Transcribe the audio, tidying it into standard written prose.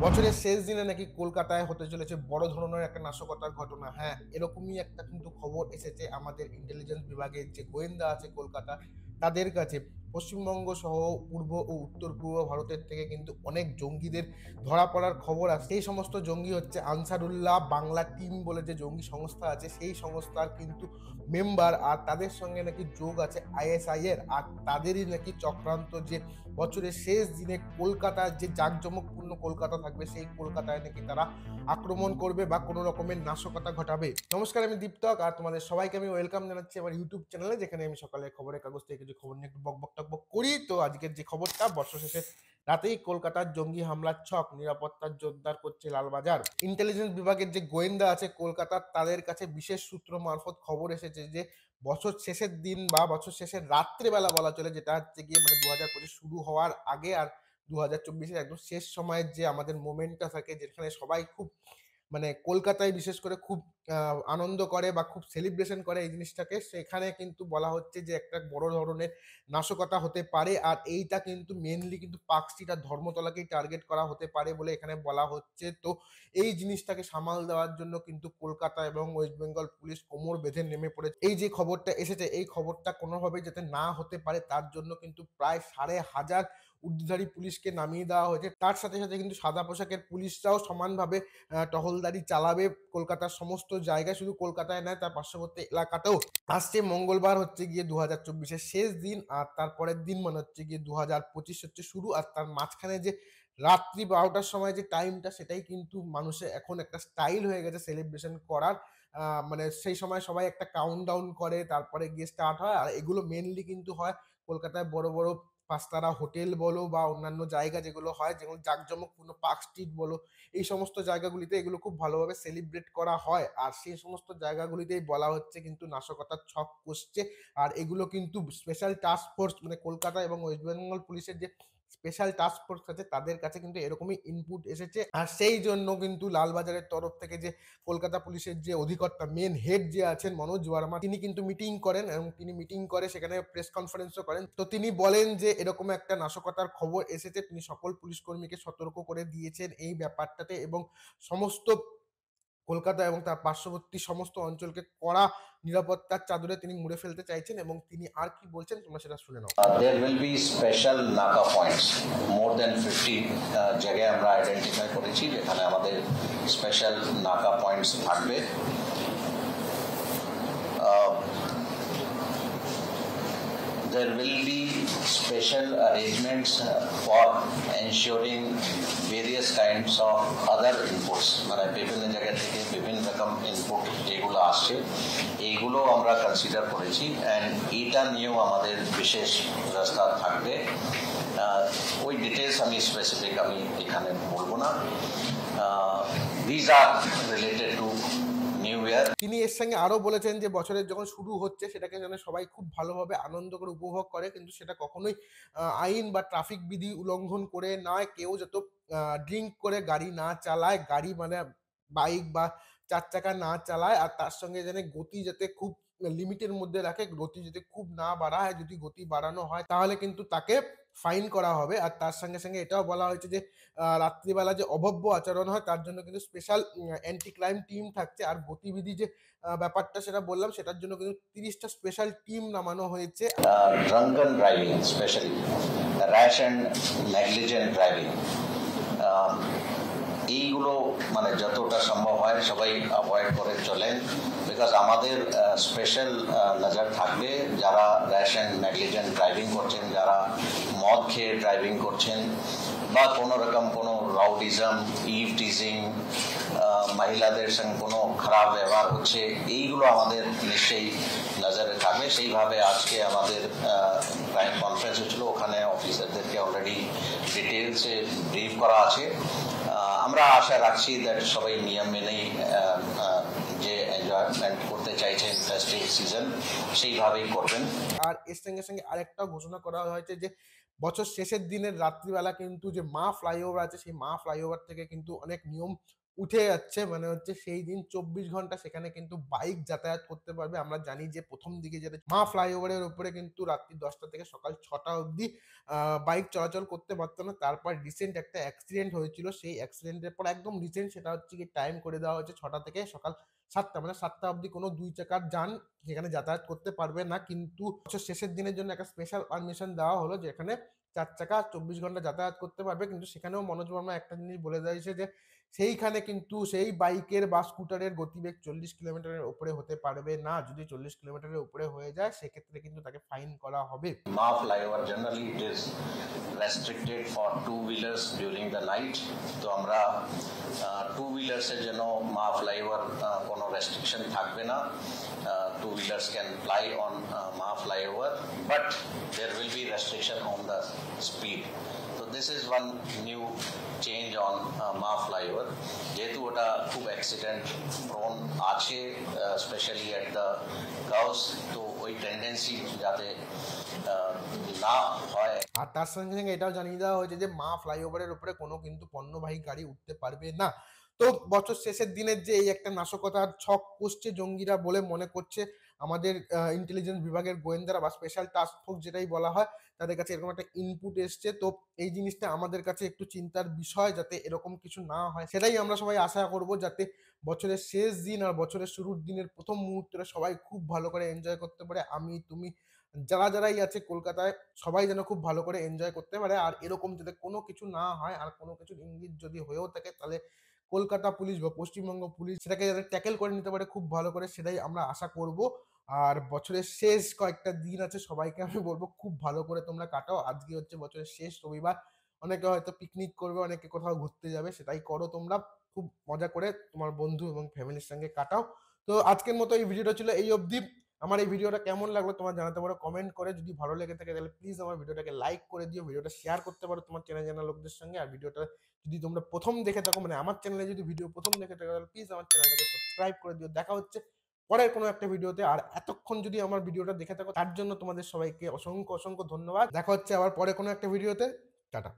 বছরের শেষ দিনে নাকি কলকাতায় হতে চলেছে বড় ধরনের একটা নাশকতার ঘটনা। হ্যাঁ, এরকমই একটা কিন্তু খবর এসেছে আমাদের ইন্টেলিজেন্স বিভাগের যে গোয়েন্দা আছে কলকাতা, তাদের কাছে। পশ্চিমবঙ্গ সহ পূর্ব ও উত্তর পূর্ব ভারতের থেকে কিন্তু অনেক জঙ্গিদের ধরা পড়ার খবর আছে। সেই সমস্ত জঙ্গি হচ্ছে আনসারুল্লাহ বাংলা টিম বলে যে জঙ্গি সংস্থা আছে, সেই সংস্থার কিন্তু মেম্বার। আর তাদের সঙ্গে নাকি যোগ আছে আইএসআই এর। আর তাদেরই নাকি চক্রান্ত যে বছরের শেষ দিনে কলকাতার যে জাঁকজমকপূর্ণ কলকাতা থাকবে, সেই কলকাতায় নাকি তারা আক্রমণ করবে বা কোনো রকমের নাশকতা ঘটাবে। নমস্কার, আমি দীপ্তক, আর তোমাদের সবাইকে আমি ওয়েলকাম জানাচ্ছি আমার ইউটিউব চ্যানেলে, যেখানে আমি সকালে খবরের কাগজ থেকে কিছু খবর নিয়ে একটু বকবক টকবক করি। তো আজকের যে খবরটা, বর্ষ শেষে রাতেই কলকাতার জঙ্গি হামলার ছক, নিরাপত্তার জোরদার করছে লালবাজার। ইন্টেলিজেন্স বিভাগের যে গোয়েন্দা আছে কলকাতার, তাদের কাছে বিশেষ সূত্র মারফত খবর এসেছে যে বছর শেষের দিন বা বছর শেষের রাত্রেবেলা বলা চলে, যেটা হচ্ছে গিয়ে মানে 2025 শুরু হওয়ার আগে আর 2024-এর একদম শেষ সময়ের যে আমাদের মোমেন্টটা থাকে, যেখানে সবাই খুব মানে কলকাতায় বিশেষ করে খুব আনন্দ করে বা খুব সেলিব্রেশন করে এই জিনিসটাকে, সেখানে কিন্তু বলা হচ্ছে যে একটা বড় ধরনের নাশকতা হতে পারে। আর এইটা কিন্তু মেনলি কিন্তু পার্ক স্ট্রিট আর ধর্মতলাকেই টার্গেট করা হতে পারে বলে এখানে বলা হচ্ছে। তো এই জিনিসটাকে সামাল দেওয়ার জন্য কিন্তু কলকাতা এবং ওয়েস্ট বেঙ্গল পুলিশ কোমর বেঁধে নেমে পড়েছে। এই যে খবরটা এসেছে, এই খবরটা কোনোভাবেই যাতে না হতে পারে তার জন্য কিন্তু প্রায় ১৫০০ ঊর্ধ্বধারী পুলিশকে নামিয়ে দেওয়া হয়েছে। তার সাথে সাথে কিন্তু সাদা পোশাকের পুলিশরাও সমানভাবে টহলদারি চালাবে কলকাতার সমস্ত জায়গায়, শুধু কলকাতায় নয়, তার পার্শ্ববর্তী এলাকাতেও। আসছে মঙ্গলবার হচ্ছে গিয়ে 2024-এর শেষ দিন, আর তারপরের দিন মানে হচ্ছে গিয়ে 2025 হচ্ছে শুরু। আর তার মাঝখানে যে রাত্রি 12টার সময় যে টাইমটা, সেটাই কিন্তু মানুষের এখন একটা স্টাইল হয়ে গেছে সেলিব্রেশন করার। মানে সেই সময় সবাই একটা কাউন্টডাউন করে, তারপরে গিয়ে স্টার্ট হয়। আর এগুলো মেনলি কিন্তু হয় কলকাতায় বড় বড় পাঁচতারা হোটেল বলো বা অন্যান্য জায়গা যেগুলো হয়, যেগুলো জাঁকজমকপূর্ণ পার্ক স্ট্রিট বলো, এই সমস্ত জায়গাগুলিতে এগুলো খুব ভালোভাবে সেলিব্রেট করা হয়। আর সেই সমস্ত জায়গাগুলিতেই বলা হচ্ছে কিন্তু নাশকতার ছক কষছে। আর এগুলো কিন্তু স্পেশাল টাস্ক ফোর্স মানে কলকাতা এবং ওয়েস্ট বেঙ্গল পুলিশের যে স্পেশাল টাস্ক ফোর্স আছে, তাদের কাছে কিন্তু এরকমই ইনপুট এসেছে। আর সেই জন্য কিন্তু লালবাজারের তরফ থেকে যে কলকাতা পুলিশের যে অধিকর্তা, মেন হেড যে আছেন মনোজ ভার্মা, তিনি কিন্তু মিটিং করেন এবং তিনি মিটিং করে সেখানে প্রেস কনফারেন্সও করেন। তো তিনি বলেন যে এরকম একটা নাশকতার খবর এসেছে, তিনি সকল পুলিশ কর্মীকে সতর্ক করে দিয়েছেন এই ব্যাপারটাতে, এবং সমস্ত কলকাতা এবং তার পার্শ্ববর্তী সমস্ত অঞ্চলকে কড়া নিরাপত্তার চাদরে তিনি মুড়ে ফেলতে চাইছেন। এবং তিনি আর কি বলছেন তোমরা সেটা শুনে নাও। There will be special Naka points. More than 50 জায়গায় আমরা আইডেন্টিফাই করেছি যেখানে আমাদের স্পেশাল নাকা পয়েন্টস থাকবে। There will be special arrangements for ensuring various kinds of other inputs. মানে বিভিন্ন জায়গা থেকে বিভিন্ন রকম ইনপুট যেগুলো আসছে, এইগুলো আমরা কনসিডার করেছি। অ্যান্ড এটা নিয়েও আমাদের বিশেষ ব্যবস্থা থাকবে। ওই ডিটেলস আমি স্পেসিফিক আমি এখানে বলবো না। These are related to new year. তিনি এর সঙ্গে আরো বলেছেন যে বছরের যখন শুরু হচ্ছে, সেটাকে যেন সবাই খুব ভালোভাবে আনন্দ করে উপভোগ করে, কিন্তু সেটা কখনোই আইন বা ট্রাফিক বিধি উল্লঙ্ঘন করে নয়। কেউ যত ড্রিঙ্ক করে গাড়ি না চালায়, গাড়ি মানে বাইক বা চার চাকা না চালায়। আর তার সঙ্গে যেন গতি যাতে খুব লিমিটের মধ্যে রাখে, গতি যাতে খুব না বাড়ায়। যদি গতি বাড়ানো হয় তাহলে কিন্তু তাকে ফাইন করা হবে। আর তার সঙ্গে সঙ্গে এটাও বলা হয়েছে যে রাত্রিবেলা যে অভব্য আচরণ হয় তার জন্য কিন্তু স্পেশাল অ্যান্টি ক্রাইম টিম থাকছে। আর গতিবিধি যে ব্যাপারটা সেটা বললাম, সেটার জন্য কিন্তু 30টা স্পেশাল টিম নামানো হয়েছে। Drunken driving, specially rash and negligent driving, এইগুলো মানে যতটা সম্ভব হয় সবাই অ্যাভয়েড করে চলেন। বিকজ আমাদের স্পেশাল নজর থাকবে যারা র্যাশ অ্যান্ড নেগলিজেন্ট ড্রাইভিং করছেন, যারা মদ খেয়ে ড্রাইভিং করছেন বা কোনো রকম কোনো রাউডিজম, ইভ টিজিং, মহিলাদের সঙ্গে কোনো খারাপ ব্যবহার হচ্ছে, এইগুলো আমাদের নিশ্চয়ই নজরে থাকবে। সেইভাবে আজকে আমাদের ক্রাইম কনফারেন্স হচ্ছিল, ওখানে অফিসারদেরকে অলরেডি ডিটেলসে ব্রিফ করা আছে। আমরা আশা রাখছি দ্যাট সবাই নিয়ম মেনেই যে এনজয়মেন্ট করতে চাইছেন ফেস্টিভ সিজন, সেইভাবেই করবেন। আর এর সঙ্গে সঙ্গে আরেকটাও ঘোষণা করা হয়েছে যে বছর শেষের দিনের রাত্রিবেলা কিন্তু যে মা ফ্লাইওভার আছে, সেই মা ফ্লাইওভার থেকে কিন্তু অনেক নিয়ম উঠে যাচ্ছে, মানে হচ্ছে সেই দিন ২৪ ঘন্টা সেখানে কিন্তু বাইক যাতায়াত করতে পারবে। আমরা জানি যে ১ম দিকে যেটা মা ফ্লাইওভারের উপরে কিন্তু রাত্রি ১০টা থেকে সকাল ৬টা অবধি বাইক চলাচল করতে পারত না। তারপর রিসেন্ট একটা অ্যাক্সিডেন্ট হয়েছিল। সেই অ্যাক্সিডেন্টের পর একদম রিসেন্ট সেটা হচ্ছে গিয়ে টাইম করে দেওয়া হয়েছে ৬টা থেকে সকাল ৭টা, মানে ৭টা অবধি কোনো ২ চাকার যান সেখানে যাতায়াত করতে পারবে না। কিন্তু বছর শেষের দিনের জন্য একটা স্পেশাল পারমিশন দেওয়া হলো যেখানে ৪ চাকা ২৪ ঘন্টা যাতায়াত করতে পারবে। কিন্তু সেখানেও মনোজ বর্মা একটা জিনিস বলে দিয়েছে যে সেইখানে কিন্তু সেই বাইকের বা স্কুটারের গতিবেগ ৪০ কিলোমিটারের উপরে হতে পারবে না। যদি ৪০ কিলোমিটারের উপরে হয়ে যায় সেক্ষেত্রে কিন্তু তাকে ফাইন করা হবে। মা flyover generally it is restricted for two wheelers during the night. তো আমরা টু হুইলার্সের জন্য মা ফ্লাইওভার কোনো রেস্ট্রিকশন থাকবে না। Two wheelers can fly on Ma flyover, but there will be restriction on the speed. So this is one new change on Ma flyover. যেহেতু ওটা খুব অ্যাক্সিডেন্ট প্রোন আছে, স্পেশালি এট দ্য কার্ভস, তো ওই tendency যাতে না হয়। আর তার সঙ্গে সঙ্গে এটাও জানিয়ে দেওয়া হয়েছে যে মা ফ্লাইওভারের উপরে কোনো কিন্তু পণ্যবাহী গাড়ি উঠতে পারবে না। তো বছর শেষের দিনের যে এই একটা নাশকতার ছক কষছে জঙ্গিরা বলে মনে করছে আমাদের ইন্টেলিজেন্স বিভাগের গোয়েন্দারা বা স্পেশাল টাস্ক ফোর্স যেটাই বলা হয়, তাদের কাছে এরকম একটা ইনপুট এসছে। তো এই জিনিসটা আমাদের কাছে একটু চিন্তার বিষয়, যাতে এরকম কিছু না হয় সেটাই আমরা সবাই আশা করব, যাতে বছরের শেষ দিন আর বছরের শুরুর দিনের ১ম মুহূর্তটা সবাই খুব ভালো করে এনজয় করতে পারে। আমি, তুমি, যারাই আছে কলকাতায় সবাই যেন খুব ভালো করে এনজয় করতে পারে। আর এরকম যাতে কোনো কিছু না হয়, আর কোনো কিছুর ইঙ্গিত যদি হয়েও থাকে তাহলে কলকাতা পুলিশ বা পশ্চিমবঙ্গ পুলিশ সেটাকে যাতে ট্যাকেল করে নিতে পারে খুব ভালো করে, সেটাই আমরা আশা করব। আর বছরের শেষ কয়েকটা দিন আছে, সবাইকে আমি বলব খুব ভালো করে তোমরা কাটাও। আজকে হচ্ছে বছরের শেষ রবিবার। অনেকে হয়তো পিকনিক করবে, অনেকে কোথাও ঘুরতে যাবে, সেটাই করো তোমরা। খুব মজা করে তোমার বন্ধু এবং ফ্যামিলির সঙ্গে কাটাও। তো আজকের মতো এই ভিডিওটা ছিল এই অবধি। আমার এই ভিডিওটা কেমন লাগলো তোমার জানাতে পারো কমেন্ট করে। যদি ভালো লেগে থাকে তাহলে প্লিজ আমার ভিডিওটাকে লাইক করে দিও। ভিডিওটা শেয়ার করতে পারো তোমার চেনা জানা লোকদের সঙ্গে। আর ভিডিওটা যদি তোমরা ১ম দেখে থাকো, মানে আমার চ্যানেলে যদি ভিডিও ১ম দেখে থাকো, তাহলে প্লিজ আমার চ্যানেলটাকে সাবস্ক্রাইব করে দিও। দেখা হচ্ছে পরের কোনো একটা ভিডিওতে। আর এতক্ষণ যদি আমার ভিডিওটা দেখে থাকো তার জন্য তোমাদের সবাইকে অসংখ্য ধন্যবাদ। দেখা হচ্ছে আবার পরে কোনো একটা ভিডিওতে। টাটা।